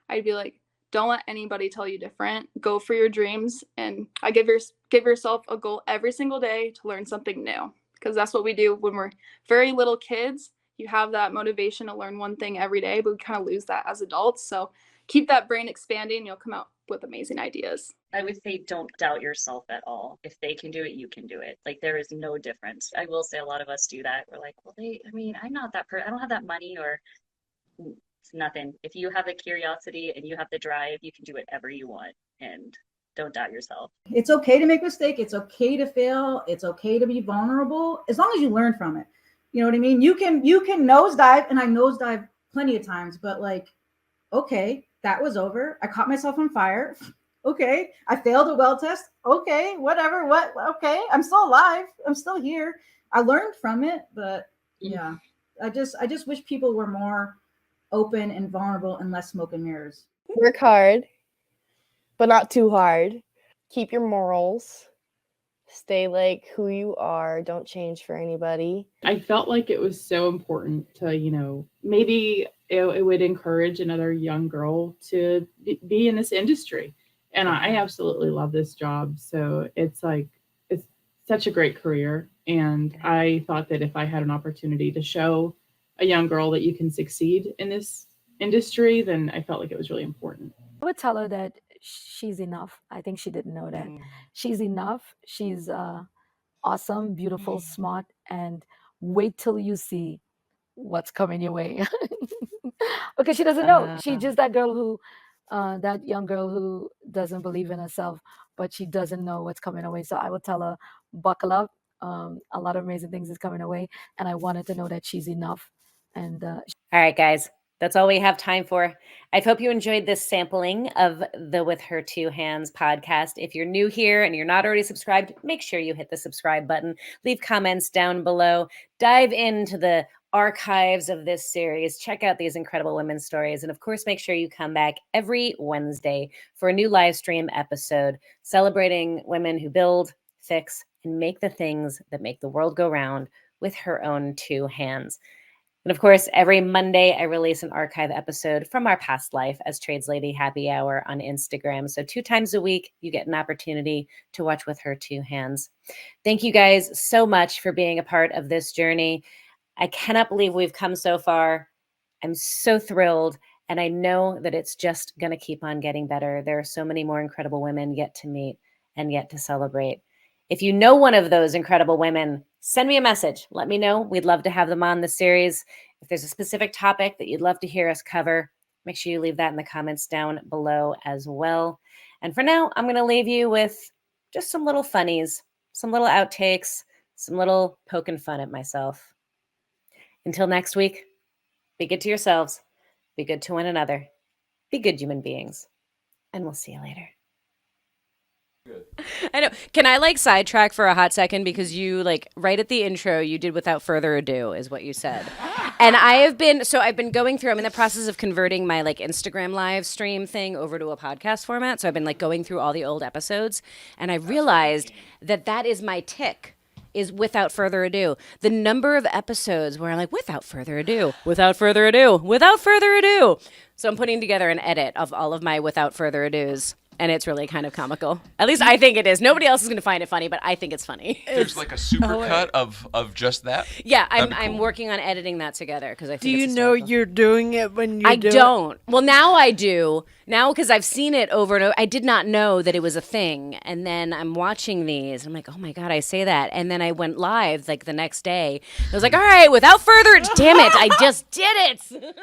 I'd be like, don't let anybody tell you different. Go for your dreams, and I give yourself a goal every single day to learn something new, because that's what we do when we're very little kids. You have that motivation to learn one thing every day, but we kind of lose that as adults. So keep that brain expanding. You'll come out with amazing ideas. I would say don't doubt yourself at all. If they can do it, you can do it. Like, there is no difference. I will say a lot of us do that. We're like, well, I'm not that person. I don't have that money, or It's nothing. If you have the curiosity and you have the drive, you can do whatever you want, and don't doubt yourself. It's okay to make mistakes. It's okay to fail. It's okay to be vulnerable as long as you learn from it. You know what I mean? You can nosedive, and I nosedive plenty of times, but like, okay, that was over. I caught myself on fire. Okay, I failed a well test. Okay, whatever. What? Okay, I'm still alive. I'm still here. I learned from it, but yeah, I just wish people were more open and vulnerable and less smoke and mirrors. Work hard, but not too hard. Keep your morals. Stay like who you are. Don't change for anybody. I felt like it was so important to, maybe it would encourage another young girl to be in this industry. And I absolutely love this job. So it's such a great career. And I thought that if I had an opportunity to show a young girl that you can succeed in this industry, then I felt like it was really important. I would tell her that she's enough. I think she didn't know that. She's enough. She's awesome, beautiful, smart, and wait till you see what's coming your way. Because she doesn't know. She's just that girl who, that young girl who doesn't believe in herself, but she doesn't know what's coming her way. So I would tell her, buckle up. A lot of amazing things is coming her way, and I wanted to know that she's enough. And all right, guys. That's all we have time for. I hope you enjoyed this sampling of the With Her Two Hands podcast. If you're new here and you're not already subscribed, make sure you hit the subscribe button. Leave comments down below. Dive into the archives of this series. Check out these incredible women's stories. And of course, make sure you come back every Wednesday for a new live stream episode celebrating women who build, fix, and make the things that make the world go round with her own two hands. And of course, every Monday, I release an archive episode from our past life as Trades Lady Happy Hour on Instagram. So 2 times a week, you get an opportunity to watch With Her Two Hands. Thank you guys so much for being a part of this journey. I cannot believe we've come so far. I'm so thrilled. And I know that it's just going to keep on getting better. There are so many more incredible women yet to meet and yet to celebrate. If you know one of those incredible women, send me a message. Let me know. We'd love to have them on the series. If there's a specific topic that you'd love to hear us cover, make sure you leave that in the comments down below as well. And for now, I'm going to leave you with just some little funnies, some little outtakes, some little poking fun at myself. Until next week, be good to yourselves, be good to one another, be good human beings, and we'll see you later. I know. Can I sidetrack for a hot second? Because you right at the intro, you did without further ado is what you said. And I've been going through, I'm in the process of converting my Instagram live stream thing over to a podcast format. So I've been going through all the old episodes, and I realized that is my tick. Is without further ado. The number of episodes where I'm without further ado, without further ado, without further ado. So I'm putting together an edit of all of my without further ados. And it's really kind of comical. At least I think it is. Nobody else is going to find it funny, but I think it's funny. There's a supercut of just that? Yeah, I'm working on editing that together because I think Do you know you're doing it when you I don't. Well, now I do. Now because I've seen it over and over. I did not know that it was a thing. And then I'm watching these. I'm like, oh my God, I say that. And then I went live the next day. I was like, all right, without further damn it, I just did it.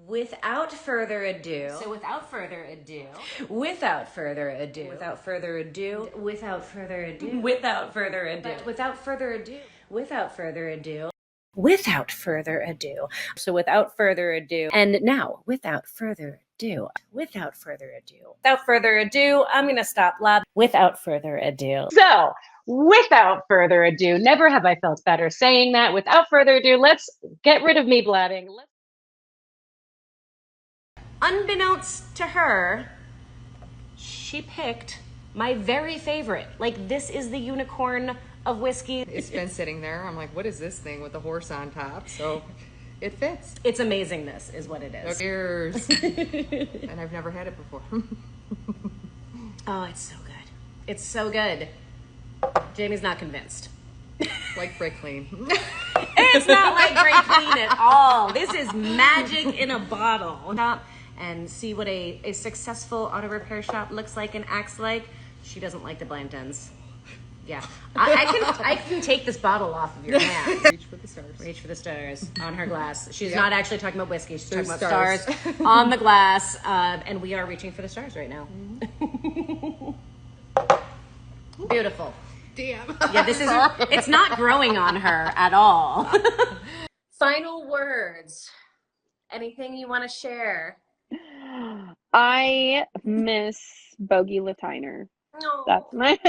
Without further ado. So without further ado. Without further ado. Without further ado. Without further ado. Without further ado. Without further ado. Without further ado. Without further ado. So without further ado. And now, without further ado. Without further ado. Without further ado, I'm going to stop loud. Without further ado. So, without further ado, never have I felt better saying that. Without further ado, let's get rid of me blabbing. Unbeknownst to her, she picked my very favorite. This is the unicorn of whiskey. It's been sitting there. I'm like, what is this thing with the horse on top? So it fits. It's amazingness is what it is. Cheers. And I've never had it before. Oh, it's so good. It's so good. Jamie's not convinced. Like brake clean. It's not like brake clean at all. This is magic in a bottle. And see what a successful auto repair shop looks like and acts like. She doesn't like the blank ends. Yeah. I can take this bottle off of your hand. Reach for the stars. Reach for the stars on her glass. She's Yep. not actually talking about whiskey. She's There's talking about stars on the glass. And we are reaching for the stars right now. Beautiful. Damn. Yeah, it's not growing on her at all. Final words. Anything you want to share? I miss Bogi Latiner. No. That's my.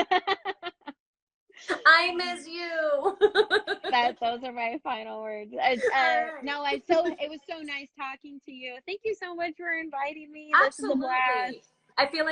I miss you. Those are my final words. No, it was so nice talking to you. Thank you so much for inviting me. This is a blast. I feel like